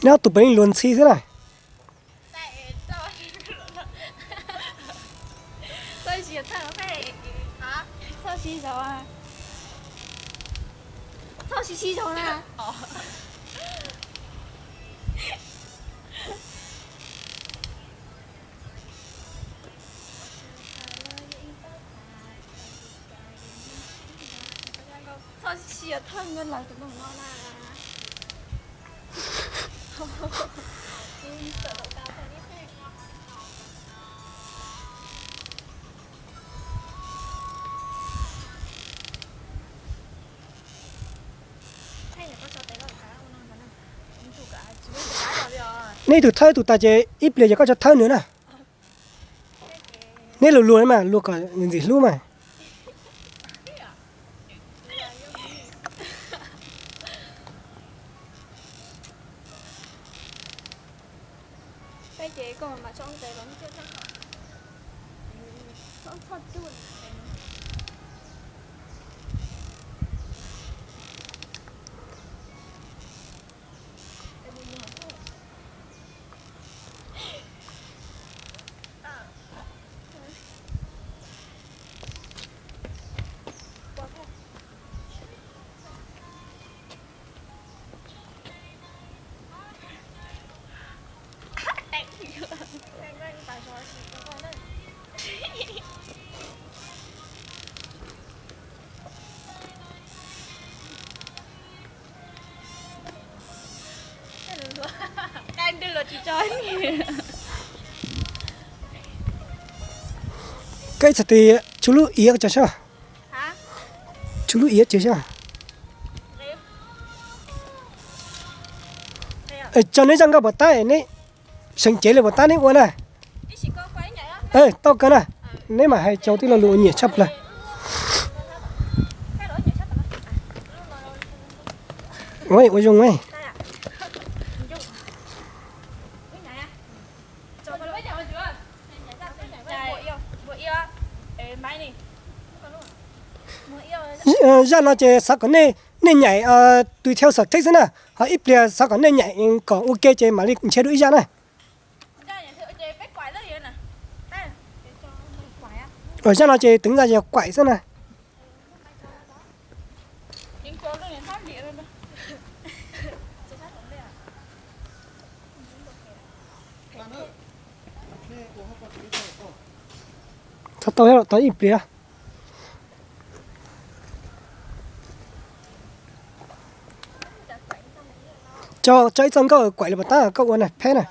Nếu tụi mình luôn xí thế này. Tôi chỉ thằng phải hả? Sao xí rồi à? Sao xí rồi nè? Sao xí ở thân ngân lại tụi nó ngon à? Sợ độ cao phải đi phê. Hay là có cho té vào cái non cái này. Chúng chủ cả chúng cái vào rồi. Nên tụi thay tụi ta chơi ít liền có cho thay nữa nè. Nên lùa lùa mà lùa cả gì lùa mà. Cái chế còn mà trong tế vẫn chưa chắc hả? Sao thật chứ mình đang đưa lột chị chơi Cái thật thì chú lú ý cho sao? hả? Chú lú ý cho sao? Cho nên rằng cái bát tay này sinh chế là bát tay này quá nè. Đi chỉ có quấy nhảy á. Ê, tao cái nè. Nếu mà hay cháu thì là lụa nhỉ chấp lại. Ôi, ôi dùng ấy. Ra nó chơi sao còn nên nhảy tùy theo sở thích nè. Họ ít bia sao còn nên nhảy còn ok chơi mà đi cũng chơi đuổi ra này. Ở ra nó chơi tính ra giờ quậy thế này. Sao tao hết tao ít bia. Cho cháy xong có quậy là bà ta có này, phê này.